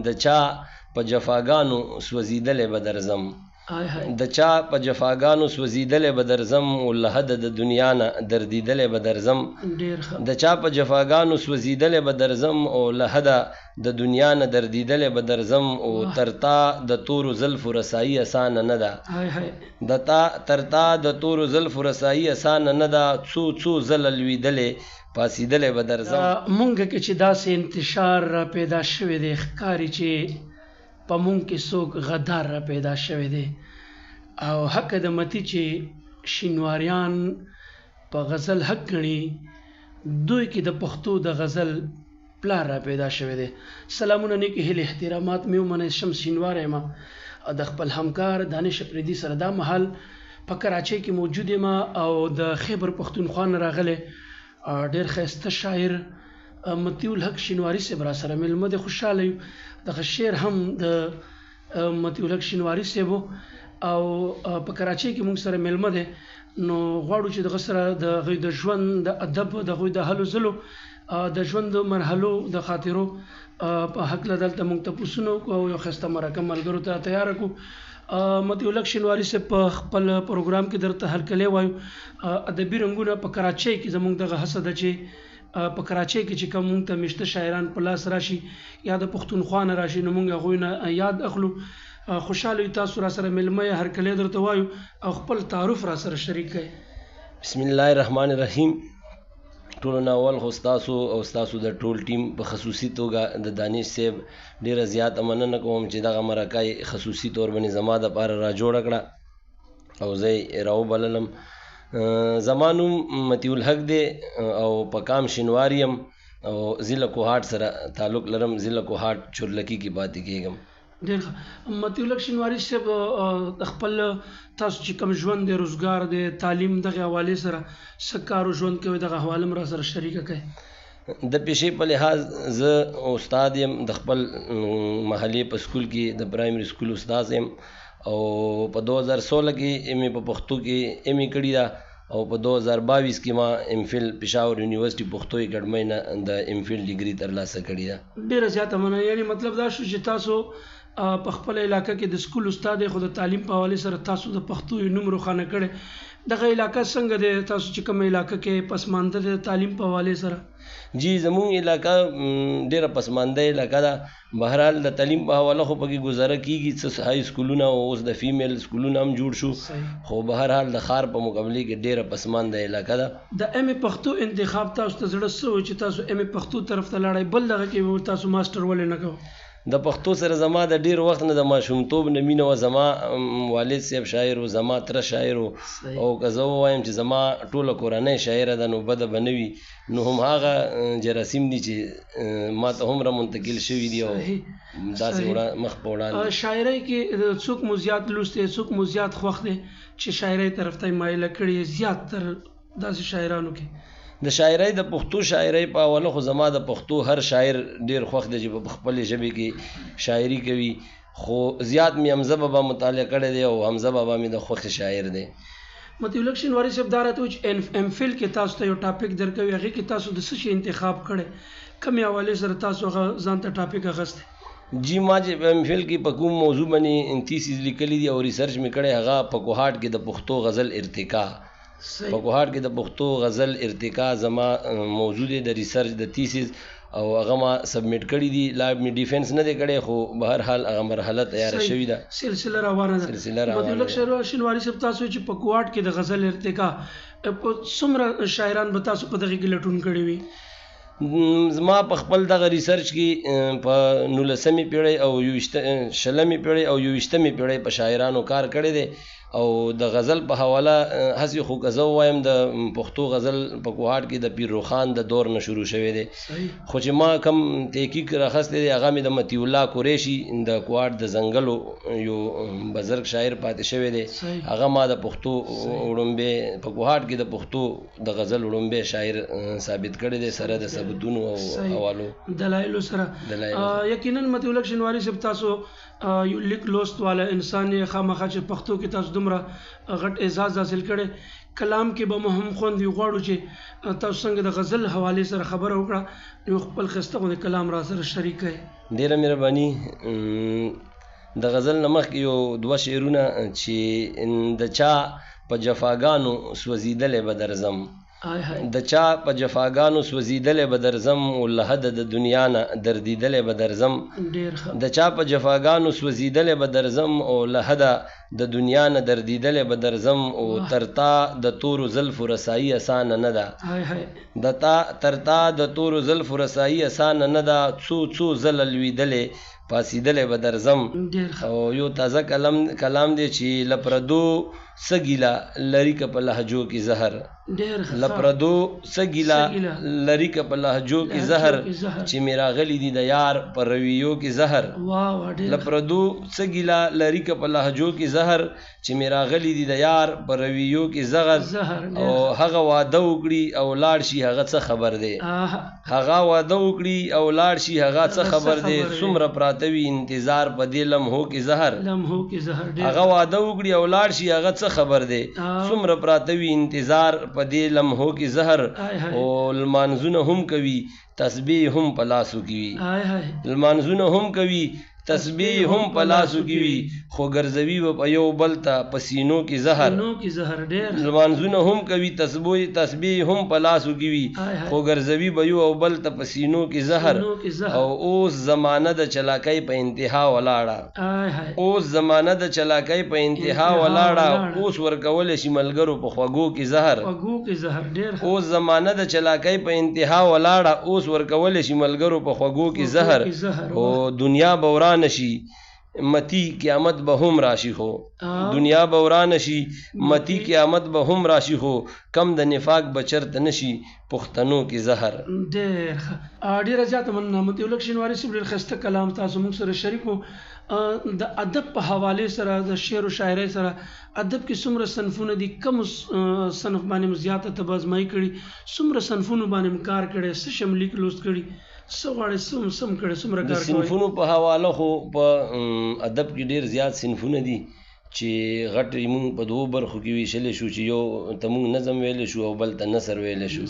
د چا په جفاګانو سوځېدلی به درځم د چا په جفاګانو سوځېدلی به درځم او له حده د دنیا نه دردېدلی به درځم د چا په جفاګانو سوځېدلی به درځم او له حده د دنیا نه دردېدلی به درځم او تر تا د تورو زلفو رسایي اسانه نه ده تر تا د تورو زلفو رسایي اسانه نه ده څو ځله لوېدلی پاسېدلی به درځم. مونږ کې چې داسې انتشار را پیدا شوی دی ښکاري چې په مونږ کې څوک غدار را پیدا شوی دی او حق د متی چې شینواریان په غزل حق ګڼي دوی کې د پښتو د غزل پلار را پیدا شوی دی. سلامونه نیکې هیلې احترامات مې ومنئ. شمس شینواری یم د خپل همکار دانش افریدي سره دا مهال په کراچۍ کې موجود یم او د خیبر پښتونخوا نه راغلی ډېر ښایسته شاعر مطیع الحق شینواري صاحب را سره میلمه دی. خوشحاله یو دغه شعر هم د مطیع الحق شینواري صاحب او په کراچۍ کې موږ سره میلمه دی نو غواړو چې دغه سره د هغوی د ژوند د ادب د هغوی د هلو ځلو د ژوند د مرحلو د خاطرو په هکله دلته موږ تپوسونه وکړو او یو ښایسته مرکه ملګرو ته تیاره کړو. مطیع الحق شینواري صاحب په خپل پروګرام کې درته هرکلی وایو. ادبي رنګونه په کراچۍ کې زموږ دغه هڅه ده چې په کراچۍ کې چې کوم موږ ته میشته شاعران په لاس راشي یا د پښتونخوا نه راشي نو موږ هغوی نه یاد اخلو. خوشحاله یو تاسو را سره میلمه یې هرکلی درته وایو او خپل تعارف را سره شریک کړئ. بسم الله الرحمن الرحیم. ټولو نه اول خو ستاسو او ستاسو د ټول ټیم په خصوصي توګه د دانش صاحب ډېره زیاته مننه کوم چې دغه مرکه یې خصوصي طور باندې زما دپاره را جوړه کړه او زه یې راوبللم. زما نوم مطیع الحق دی او په کام شینواری یم او ضلع کوهاټ سره تعلق لرم. ضلع کوهاټ چورلکي کې پاتې کېږم. ډېر ښه. مطیع الحق شینواري صاحب د خپل تاسو چې کوم ژوند دی روزګار دی تعلیم دغه حوالې سره څه کار او ژوند کوئ دغه حواله م را سره شریکه کړئ. د پیشې په لحاظ زه استاد یم د خپل محلې په سکول کې د پرایمري سکول استاد یم او په 2016 کې ایم ای په پښتو کې ایم ای کړې ده او په 2022 کې ما ایم فل پېښور یونیورسټي پښتو اکاډمۍ نه د ایم فل ډیګري ترلاسه کړې ده. ډېره زیاته مننه. یعنې مطلب دا شو چې تاسو په خپل علاقه کې د سکول استاد خو د تعلیم په حوالې سره تاسو د پښتو یو نوم روښانه کړی. دغه علاقه څنګه دی تاسو چې کوم علاقه کې پسمانده دی د تعلیم په حوالې سره؟ جی زمونږ علاقه ډېره پسمانده علاقه ده. بهرحال د تعلیم په حواله خو پکې ګزاره کېږي څه های سکولونه او اوس د فیمیل سکولونه هم جوړ شو خو بهرحال د ښار په مقابلې کې ډېره پسمانده علاقه ده. د ایم ای پښتو انتخاب تاسو ته زړه څه و چې تاسو ایم ای پښتو طرف ته لاړئ بل دغه کې تاسو ماسټر ولې نه کوئ؟ د پښتو سره زما د ډېر وخت نه د ماشومتوب نه مینه وه. زما والد صاحب شاعر و زما تره شاعر و او که زه ووایم چې زما ټوله کورنۍ شاعره ده نو بده به نه وي نو هم هغه جراثیم دي چې ما ته هم را منتقل شوي دي او داسې مخ په وړاندې. شاعرۍ کې څوک مو زیات لوست دی څوک مو زیات خوښ دی چې شاعرۍ طرف ته یې مایله کړې زیات تر داسې شاعرانو کې؟ د شاعرۍ د پښتو شاعرۍ په حواله خو زما د پښتو هر شاعر ډېر خوښ دی چې په خپلې ژبې کې شاعري کوي خو زیات مې حمزه بابا مطالعه کړی دی او حمزه بابا مې د خوښې شاعر دی. مطیع الحق شینواري صاحب دا راته وایي چې ایم فل کې تاسو ته یو ټاپک درکوي هغې کې تاسو د څه شي انتخاب کړی کومې حوالې سره تاسو هغه ځان ته ټاپک اخیستی؟ جی ما چې ایم فل کې په کوم موضوع باندې تیسیز لیکلی دي او ریسرچ مې کړی هغه په کوهاټ کې د پښتو غزل ارتقا په کوهاټ کې د پښتو غزل ارتقا زما موضوع دی د ریسرچ د تیسیز او هغه ما سبمیټ کړي دي. لا مې ډیفینس نه دی کړی خو بهرحال هغه مرحله تیاره شوې ده سلسله روانه ده. مطیع الحق شینواري صاحب تاسو چې په کوهاټ کې د غزل ارتقا څومره شاعران به تاسو په دغه کې لټون کړي وي؟ زما په خپل دغه ریسرچ کې په 19مې پیړۍ او 20مې پیړۍ او 21مې پیړۍ په شاعرانو کار کړی دی او د غزل په حواله هسې خو که زه ووایم د پښتو غزل په کوهاټ کې د پیر روخان د دور نه شروع شوی دی خو چې ما کم تحقیق راخستی دی هغه مې د مطیع الله قریشي د کوهاټ د ځنګلو یو بزرګ شاعر پاتې شوی دی هغه ما د پښتو وړومبی په کوهاټ کې د پښتو د غزل وړومبی شاعر ثابت کړی دی سره د ثبوتونو او حوالو دلایلو سره. یقینا مطیع الحق شینواري صاحب تاسو یو لیک لوست والا انسان یې خامخا چې پښتو کې تاسو دومره غټ اعزاز حاصل کړي. کلام کې به مو هم خوند وي، غواړو چې تاسو څنګه د غزل حوالې سره خبره وکړه، نو خپل ښایسته غوندې کلام را سره شریک کړئ. ډېره مهرباني. د غزل نه مخکې یو 2 شعرونه چې د چا په جفاګانو سوځېدلی به درځم، د چا په جفاګانو سوځېدلی به درځم، او له حده د دنیا نه دردېدلی به درځم. د چا په جفاګانو سوځېدلی به درځم، او له حده د دنیا نه دردېدلی به درځم. او تر تا د تورو زلفو رسایي اسانه نه ده، تر تا د تورو زلفو رسایي اسانه نه ده. څو ځله لوېدلی پاسېدلی به درځم. او یو تازه کلام دی چې له پردو څه ګیله لري که په لهجو کې زهر، له پردو څه ګیله لري که په لهجو کې زهر، چې مې راغلی دي د یار په رویو کې زهر. له پردو څه ګیله لري که په لهجو کې زهر، چې مې راغلی دي د یار په رویو کې زهر. او هغه واده وکړي او لاړ شي هغه څه خبر دی، هغه واده وکړي او لاړ شي هغه څه خبر دی. څومره پراته وي انتظار په دې لمحو کې زهر، هغه واده وکړي او لاړ شي هغه څه خبر دی. څومره پراته وي انتظار په دې لمحو کې زهر. او لمانځونه هم کوي تسبیح هم په لاسو کې وي، لمانځونه هم کوي تسبیح هم په لاسو کې وي، خو ګرځوي به په یو بل ته په سینو کې زهر. لمانځونه هم کوي تسبیح هم په لاسو کې وي، خو ګرځوي به یو او بل ته په سینو کې زهر. او اوس زمانه د چلاکۍ په انتها ولاړه، اوس زمانه د چلاکۍ په انتها ولاړه. اوس ورکول شي ملګرو په خوږو کې زهر، اوس زمانه د چلاکۍ په انتها ولاړه. اوس ورکول شي ملګرو په خوږو کې زهر. او دنیا به نشي متی قیامت به هم راشي، خو دنیا به ورانه شي متی قیامت به هم راشي، خو کم د نفاق بچرته نشي پښتنو کې زهر. ډېره زیاته مننه مطیع الحق شینواري صاحب، ډېر ښایسته کلام تاسو موږ سره شریک وو. د ادب په حوالې سره د شعر او شاعرۍ سره ادب کې څومره صنفونه دي، کوم صنف باندې زیاته تبازمایي کړي، څومره صنفونو باندې کار کړی، څه شملي لوست کړي، څه غواړي سم کړی، څومره کار کوي. صنفونو په حواله خو په ادب کې ډېر زیات صنفونه دي چې غټ موږ په 2 برخو کې ویشلی شو، چې یو ته موږ نظم ویلی شو او بل ته نثر ویلی شو.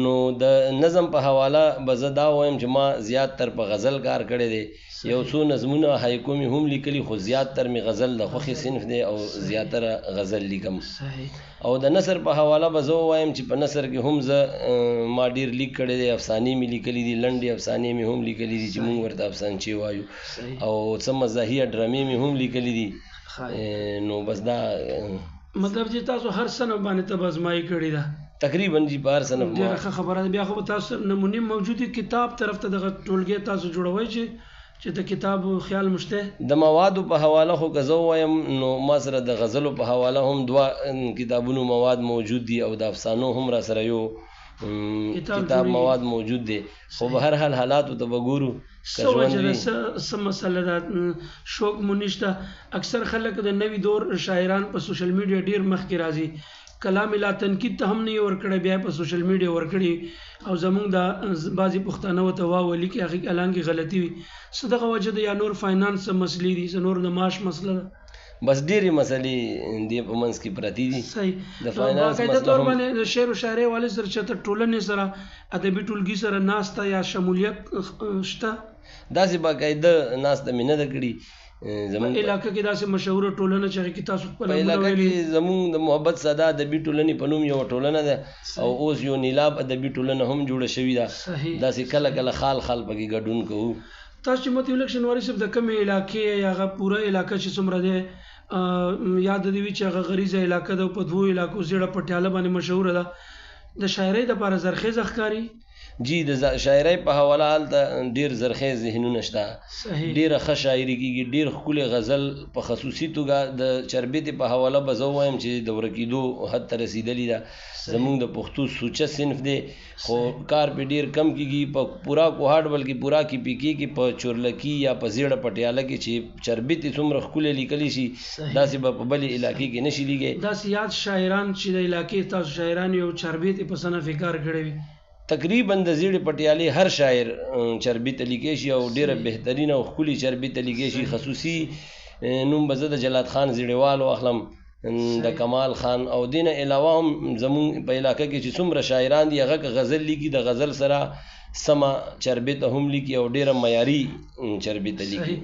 نو د نظم په حواله به زه دا وایم چې ما زیات تر په غزل کار کړی دی. یو څو نظمونه هایکو مې هم لیکلي، خو زیاتتر مې غزل د خوښې صنف دی او زیاتره غزل لیکم. او د نثر په حواله به زه وایم چې په نثر کې هم زه ما ډېر لیک کړی دی، افسانې مې لیکلي دي، لنډې افسانې مې هم لیکلي دي چې موږ ورته افسانچې وایو، او څه مزاحیه ډرامې مې هم لیکلي دي. نو بس دا مطلب چې تاسو هر صنف باندې تبازمایي کړې ده تقریبا جی په هر صنف. ډېره ښه خبره ده. بیا خو تاسو نمونې موجودې کتاب طرف ته دغه ټولګې تاسو جوړوئ چې د کتاب خیال مشته. د موادو په حواله خو که زه ووایم نو ما سره د غزلو په حواله هم 2 کتابونو مواد موجود دي، او د افسانو هم را سره یو کتاب مواد موجود دی. خو به هر حال حالاتو ته به ګورو. څه مسله ده، شوق مو نشته. اکثر خلک د نوي دور شاعران په سوشل میډیا ډېر مخکې راځي، کلام لا تنقید ته هم نه ورکړی، بیا په سوشل میډیا ورکړي، او زمونږ د بعضې پښتانه ورته واولي کې هغې الانګې غلطي وي. څه دغه وجه ده، یا نور فاینانس مسلې دي، څه نور د معاش مسله ده؟ بس ډېرې مسلې دې په منځ کې پرتې دي. صحیح. د فاینانس باقاعده طور باندې د شعر او شاعرۍ والے سره چې تر ټولنې سره ادبي ټولګي سره ناسته یا شمولیت شته؟ داسې باقاعده ناسته مې نه ده کړې. زمونږ په علاقه کې داسې مشهوره ټولنه چې هغې کې تاسو خپله په علاقه کې زمونږ د محبت ساده ادبي ټولنې په نوم یوه ټولنه ده، او اوس یو نیلاب ادبي ټولنه هم جوړه شوې ده. داسې کله کله خال پکې ګډون کوو. تاسو چې مطیع الحق شینواري صاحب د کومې علاقې یا هغه پوره علاقه چې څومره دی یاد دې وي چې هغه غریزه علاقه ده، په 2 علاقو زیړه پټیاله باندې مشهوره ده، د شاعرۍ دپاره زرخیزه ښکاري؟ جی د شاعرۍ په حواله هلته ډېر زرخیز ذهنونه شته، ډېره ښه شاعري کېږي، ډېر ښکلې غزل. په خصوصي توګه د چربیتې په حواله به زه ووایم چې د ورکېدو حد ته رسېدلې ده. زمونږ د پښتو سوچه صنف دی، خو کار پې ډېر کم کېږي. په پورا کوهاټ بلکې پورا کې پې کېږي، په چورلکي یا په زیړه پټیاله کې چې چربیتې څومره ښکلې لیکلی شي، داسې به په بلې علاقې کې نه شي لیکلی. داسې یاد شاعران چې د علاقې تاسو شاعران یو چربیتې په صنف یې کار کړی وي؟ تقریبا د زیړې پټیالې هر شاعر چربیته لیکلی شي، او ډېره بهترینه او ښکلې چربیته لیکلی شي. خصوصي نوم به زه د جلات خان زیړیوال واخلم، د کمال خان او دین علاوه هم زمون په علاقه کې چې څومره شاعران دي هغه غزل لیکي د غزل سره سما چربته هم لیکي او ډیره معیاري چربته لیکي.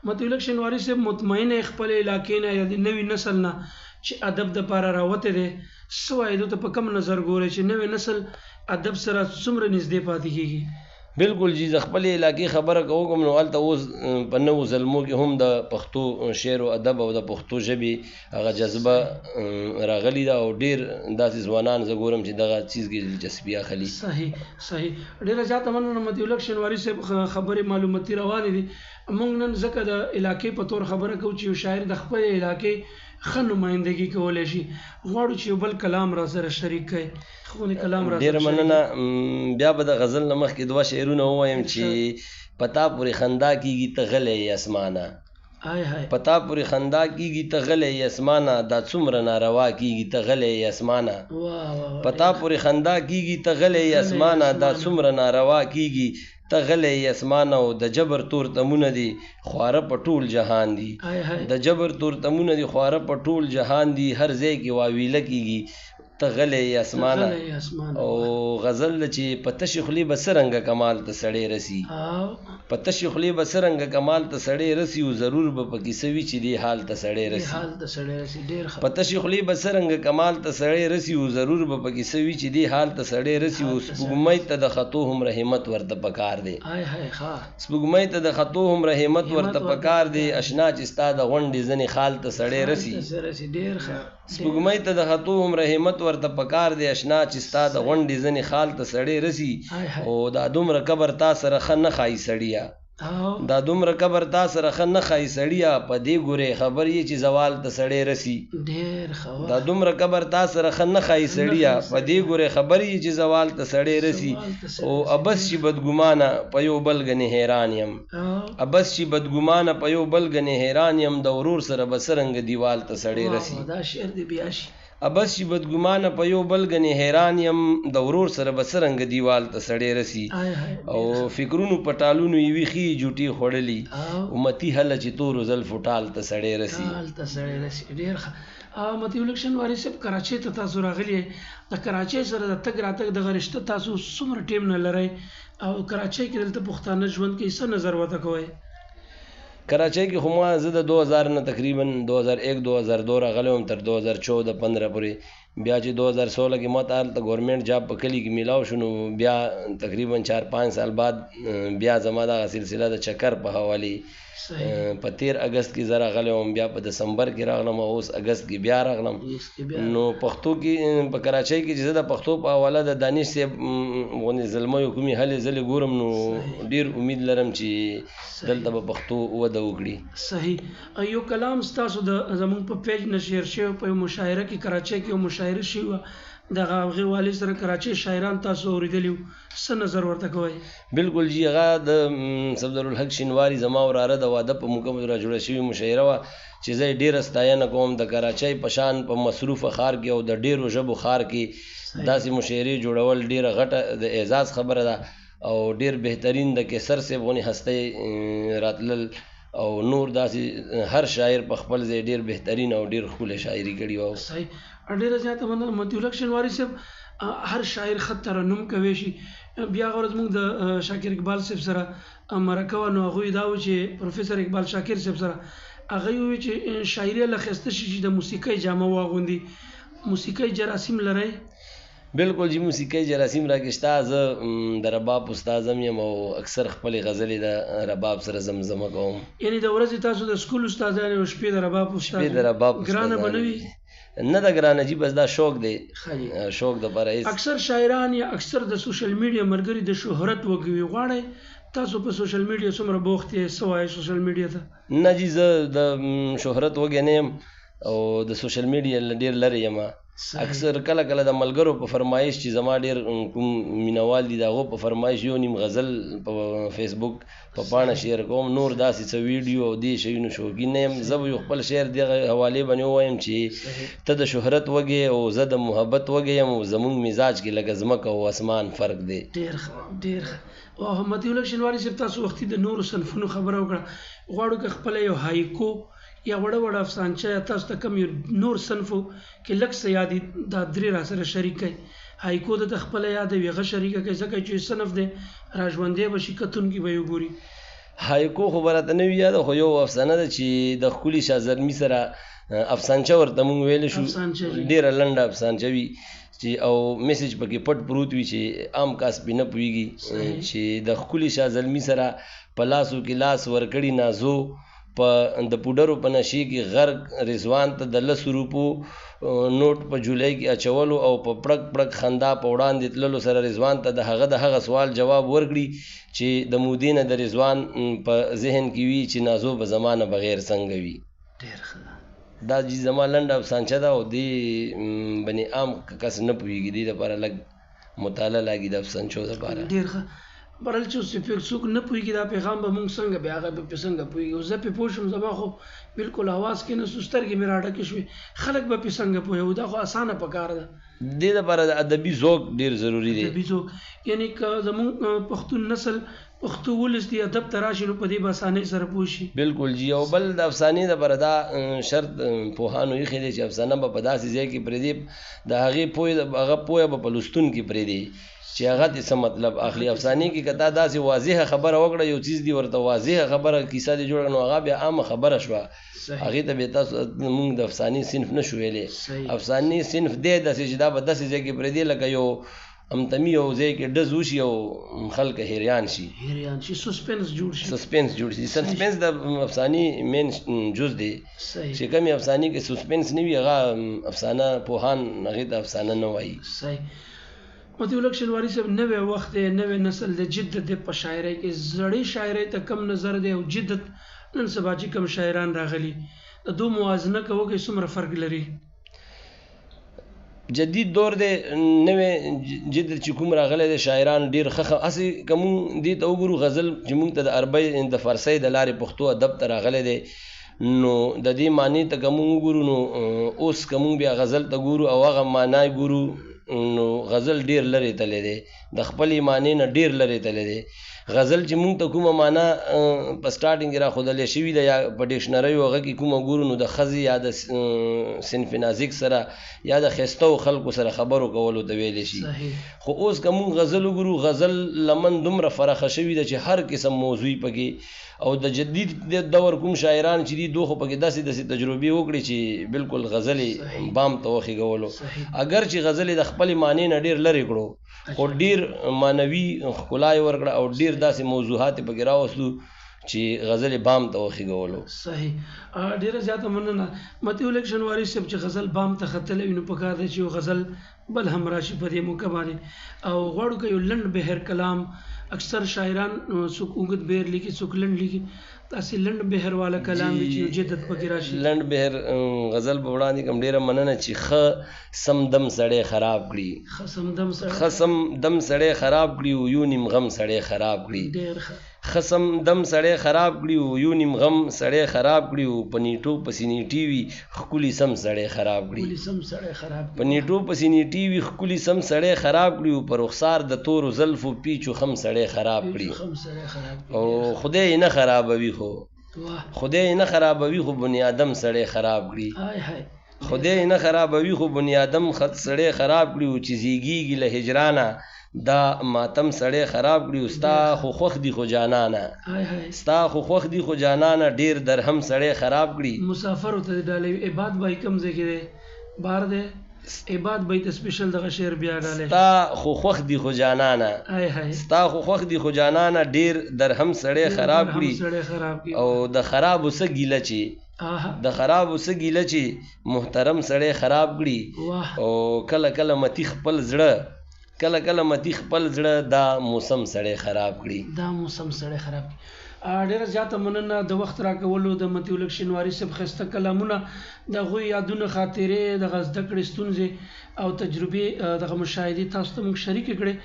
مطلب الیکشن واري صاحب مطمئن خپل علاقې نه یا د نوې نسل نه چې ادب د پاره راوته دي سوای دوی ته په کم نظر ګوري چې نوې نسل ادب سره څومره نږدې پاتې کیږي؟ بالکل جی د خپل علاقې خبره کوم نو الته اوس په نو زلمو کې هم د پښتو شعر او ادب او د پښتو ژبې هغه جذبه راغلی دا او ډیر داسې ځوانان زه ګورم چې دغه چیز کې دلچسپي اخلي. صحیح ډیر زیاته مننه مطلب الیکشن واري صاحب خبرې معلوماتي روانې دي. موږ نن ځکه د علاقې په تور خبره کوو چې یو شاعر د خپل علاقې ښه نمایندګي کولی شي غواړو چې یو بل کلام را سره شریک کړي. ډیر مننه. بیا به د غزل نه مخکې دوه شعرونه ووایم چې پتا پورې خندا کیږي ته غلی اسمانه پتا پورې خندا کیږي ته غلی اسمانه دا څومره ناروا کیږي ته غلی اسمانه پتا پورې خندا کیږي ته غلی اسمانه دا څومره ناروا کیږي ته غلی اسمانه او د جبر تور تمونه دي خواره په ټول جهان دي د جبر تور تمونه دي خواره په ټول جهان دي هر ځای کې واویله کیږي ته غلی اسمانه او غزل چې په تشې خولې به څرنګه کمال ته سړی رسي په تشې خولې به څرنګه کمال ته سړی رسي او ضرور به پکې څه وي چې دې حال ته سړی رسي په تشې خولې به څرنګه کمال ته سړی رسي او ضرور به پکې څه وي چې دې حال ته سړی رسي او سپوږمۍ ته د خطو هومره همت ورته پکار دی سپوږمۍ ته د خطو هومره همت ورته پکار دی اشنا چې ستا د غونډې ځنې خال ته سړی رسي سپوږمۍ ته د خطو هومره همت ورته پکار دی اشنا چې ستا د غونډې ځنې خال ته سړی رسي او دا دومره قبر تا سره ښه نه ښایي سړیه دا دومره قبر تا سره ښه نه ښایي سړیه په دې ګورې خبر یې چې زوال ته سړی رسي دا دومره قبر تا سره ښه نه ښایي سړیه په دې ګورې خبر یې چې زوال ته سړی رسي او ابس چې بدګمانه په یو بل ګنې حیران یم ابس چې بدګمانه په یو بل ګنې حیران یم د ورور سره به څرنګه دیوال ته سړی رسي ابس چې بدګمانه په یو بل ګنې حیران یم د ورور سره به څرنګه دیوال ته سړی رسي او فکرونو په ټالونو یې ویښي جوټې خوړلي امتي هله چې تورو زلفو ټال ته سړی رسي. مطلب الیکشن واري صاحب کراچۍ ته تاسو راغلي د کراچۍ سره د تګ راتګ دغه رشته تاسو څومره ټیم نه لرئ او کراچۍ کې دلته پښتانه ژوند کې څه نظر ورته کوئ؟ کراچۍ کې خو ما زه د 2000 نه تقریبا 2001-2002 راغلی وم تر 2014-15 پورې بیا چې 2016 کې ما ته هلته ګورنمنټ جاب په کلي کې میلاو شو نو بیا تقریبا 4-5 سال بعد بیا زما دغه سلسله د چکر په حوالې په 13 اگست کې زه راغلی وم بیا په دسمبر کې راغلم او اوس اگست کې بیا راغلم نو پښتو کې په کراچۍ کې چې زه د پښتو په حواله د دانش صاحب غونې زلمیو کومې هلې ځلې ګورم نو ډېر امید لرم چې دلته به پښتو وده وکړي. صحیح. یو کلام ستاسو د زموږ په پیج نه شیر شوی په یو مشاعره کې کراچۍ کې یو مشاعره شوې وه دغه هغې والي سره کراچۍ شاعران تاسو اورېدلي وو څه نظر ورته کوئ؟ بالکل جی هغه د صفدرالحق شینواري زما وراره د واده په موقع را جوړه شوې مشاعره وه چې زه یې ډېره ستاینه کوم د کراچۍ په شان په مصروفه ښار کې او د ډېرو ژبو ښار کې داسې مشاعرې جوړول ډېره غټه د اعزاز خبره ده او ډېر بهترین د کیسر صاحب غونې هستۍ راتلل او نور داسې هر شاعر په خپل ځای ډېر بهترین او ډېر ښکلی شاعري کړې وه. صحیح. ډېره زیاته مننه مطلب الیکشن واري صاحب هر شاعر ښه ترنم کوی شي بیا هغه ورځ موږ د شاکر اقبال صاحب سره مرکه وه نو هغوی دا و چې پروفیسر اقبال شاکر صاحب سره هغه یې وویل چې شاعري هله ښایسته شي چې د موسیقۍ جامه واغوندي. موسیقۍ جراثیم لرئ؟ بالکل جی موسیقۍ جراثیم راکې شته زه د رباب استاد هم یم او اکثر خپلې غزلې د رباب سره زمزمه کوم. یعنې د ورځې تاسو د سکول استادان او شپې د رباب استاد ګرانه به نه وي؟ نه د ګرانه جی بس دا شوق دی شوق دپاره. اکثر شاعران یا اکثر د سوشل میډیا ملګري د شهرت وږي وي غواړئ تاسو په سوشل میډیا څومره بوخت یې څه وایئ سوشل میډیا ته؟ نه جی زه د شهرت وږی نه یم او د سوشل میډیا ډېر لرې یم اکثر کله کله د ملګرو په فرمایش چې زما ډېر کوم مینوال دي د هغو په فرمایش یو نیم غزل په فیسبوک په پاڼه شیر کوم نور داسې څه ویډیو او دې شیونو شوقین نه یم زه به یو خپل شعر دغه حوالې باندې ووایم چې ته د شهرت وږې او زه د محبت وږی یم او زموږ مزاج کې لکه ځمکه او اسمان فرق دی. ډېر ښه ډېر ښه. او مطلب الیکشن واري صاحب تاسو وختي د نورو صنفونو خبره وکړه غواړو که خپله یو هایکو یا وړه وړه افسانچه یا تاسو ته کوم یو نور صنفو کې لږ څه یاد دي دا درې را سره شریک کړئ. هایکو د خپله یاد وي هغه شریکه کړئ ځکه چې صنف دی را ژوندی به شي کتونکي به یې وګوري. هایکو خو به راته نه وي یاده خو یو افسانه ده چې د ښکلي شاه زلمي سره افسانچه ورته مونږ ویلی شو، ډېره لنډه افسانچه وي چې او میسج پکې پټ پروت وي چې عام کاس پې نه پوهېږي چې د ښکلي شاه زلمي سره په لاسو کې لاس ورکړي نازو په د پوډرو په نشې کې غرق رضوان ته د 10 روپو نوټ په جولای کې اچولو او په پړک پړک خندا په وړاندې تللو سره رضوان ته د هغه سوال جواب ورکړي چې د مودې نه د رضوان په ذهن کې وي چې نازو به زمانه بغیر څنګه وي. ډېر ښه دا چې زما لنډه افسانچه ده او دې بني عام کس نه پوهېږي، دې دپاره لږ مطالعه لاګي د افسانچو دپاره. ډېر ښه برل چې څوک نه پوهېږي دا پیغام به مونږ څنګه بیا هغه به څنګه پوهېږي. زه پې پوه شم زما خو بلکل اواز کې نه سترګې مې راډکې شوې، خلک به پې څنګه پوهېږي؟ دا خو اسانه پکار ده. دې دپاره د ادبي ذوق ډېر ضروري دی. ادبي ذوق یعنې که زمونږ پښتون نسل پښتو ولس دی ادب ته راشي نو په دې به اسانۍ سره پوه شي. بلکل جي. او بل د افسانې دپاره دا شرط پوهانو ایښی دی چې افسانه به په داسې ځای کې پرېږدي د هغې پوهه به په لوستونکي پرېږدي چې هغه دې څه مطلب اخلي. افسانې کې که تا داسې واضحه خبره وکړه، یو چیز دی ورته واضحه خبره کیسه دې جوړه نو هغه بیا عامه خبره شوه، هغې ته بیا تاسو مونږ د افسانې صنف نه شو ویلی. افسانې صنف دی داسې چې دا به داسې ځای کې پرېږدي لکه یو امتمي یو ځای کې ډز وشي او خلک حیران شي، سسپنس جوړ شي. سسپنس د افسانې مین جز دی چې کمې افسانې کې سسپنس نه وي هغه افسانه پوهان هغې ته افسانه نه وایي. صحیح. مطیع الحق شینواري صاحب نوی وخت دی، نوی نسل دی، جدت دی په شاعرۍ کې. زړې شاعرۍ ته کم نظر دی او جدت نن سبا چې کم شاعران راغلي د دو موازنه کوو کې څومره فرق لري؟ جدید دور دی، نوی جدت چې کوم راغلی دی شاعران ډېر ښه هسې که مونږ دې ته وګورو غزل چې مونږ ته د عربۍ د فارسۍ د لارې پښتو ادب ته راغلی دی نو د دې معنی ته که مونږ وګورو نو اوس که مونږ بیا غزل ته ګورو او هغه معنا ګورو نو غزل ډېر لرې تللی دی، د خپلې معنی نه ډېر لرې تللی دی. غزل چې مونږ ته کومه معنا په سټارټینګ کې راښودلی شوي ده یا په ډکشنریو هغه کې کومه ګورو نو د ښځې یا د صنف نازک سره یا د ښایستهو خلکو سره خبرو کولو ته ویلی شي. خو اوس که مونږ غزل وګورو غزل لمن دومره فراخه شوي ده چې هر قسم موضوع پکې او د جدید دور کوم شاعران چې دي دو خو پکې داسې تجربې وکړي چې بلکل غزلې بام ته وخېږولو، اگر چې غزلې د خپلې معنی نه ډېر لرې کړو خو ډېر معنوي ښکلا یې ورکړه او ډېر داسې موضوعات یې پکې راوستو چې غزلې بام ته وخېږولو. صحیح. ډېره زیاته مننه مطیع الحق شینواري صاحب چې غزل بام ته ختلی وي نو پکار دی چې یو غزل بل هم راشي په دې موقع باندې او غواړو که یو لنډ بهر کلام اکثر شاعران څوک اوږد بهر لیکي څوک لنډ لیکي داسې لنډ بهر والا کلام وي چې یو جدت پکې راشي. لنډ بهر غزل به وړاندې کړم. ډېره مننه چې ښه سم دم سړی خراب کړي، ښه سم دم سړی خراب کړي او یو نیم غم سړی خراب کړي. ډېر ښه. ښه سم دم سړی خراب کړي او یو نیم غم سړی خراب کړي او په نیټو پسې نیټي وي ښکلي سم سړی خراب کړي. په نیټو پسې نیټي وي ښکلي سم سړی خراب کړي او په رخسار د تورو زلفو پیچو خم سړی خراب کړي. او خدای یې نه خرابوي خو بني آدم سړی خراب کړي. خدای یې نه خرابوي خو بني آدم سړی خراب کړي او چې زیږېږي له هجرانه دا ماتم سړی خراب کړي. ستا خو خوښ دي خو جانانه ډېر درهم سړی خراب کړي. مسافر ته ډالۍ عباد بای کم ځای کې دی بار دی عباد بای ته سپیشل دغه شعر بیا ډالۍ. ستا خو خوښ دي خو جانانه ډېر درهم سړی خراب کړي. او د خرابو څه ګیله چې محترم سړی خراب کړي. او کله متی خپل زړه دا موسم سړی خراب کړي. ډېره زیاته مننه د وخت راکولو د مطیع الحق شینواري صاحب ښایسته کلامونه د هغوی یادونه خاطرې دغه زده کړې ستونزې او تجربې دغه مشاهدې تاسو ته موږ شریکې کړې.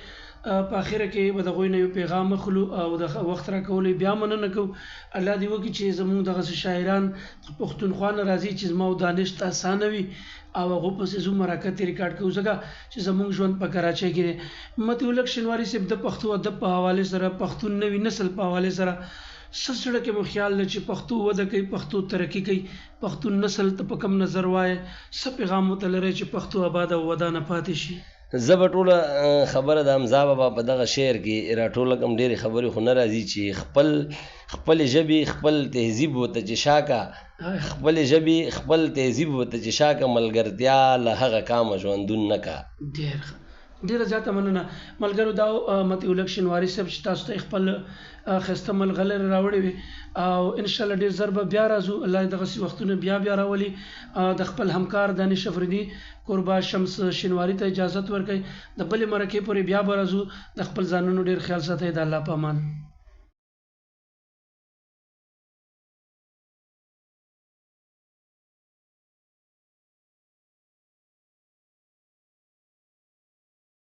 په اخره کې به د هغوی نه یو پیغام اخلو او د وخت راکولو بیا مننه کوو. الله دې وکړي چې زموږ دغسې شاعران پښتونخوا نه راځي چې زما او دانش ته اسانه وي او هغو پسې زو مرکه ته ریکارډ کوو ځکه چې زموږ ژوند په کراچۍ کې دی. مطیع الحق شینواري صاحب د پښتو ادب په حوالې سره پښتون نوي نسل په حوالې سره څه زړه کې مو خیال دی چې پښتو وده کوي، پښتو ترقي کوي، پښتون نسل ته په کم نظر وایي، څه پیغام ورته لرئ چې پښتو آباد او ودانه پاتې شي؟ زه به ټوله خبره د حمزه بابا په دغه شعر کې راټوله کړم. ډېرې خبرې خو نه راځي چې خپلې ژبې خپل تهذیب ورته چې شا کا، خپلې ژبې خپل تهذیب ورته چې شا کا، ملګرتیا له هغه کامه ژوندون نه کا. ډیره زیاته مننه ملګرو. دا مطیع الحق شینواري صاحب چې تاسو ته خپل ښایسته ملغلرې راوړې وي او انشاءالله ډېر ژر به بیا راځو. الله دې دغسې وختونه بیا راولي. د خپل همکار دانش افریدي قربا شمس شینواري ته اجازت ورکړئ. د بلې مرکې پورې بیا به راځو. د خپل ځانونو ډېر خیال ساتئ. د الله په امان.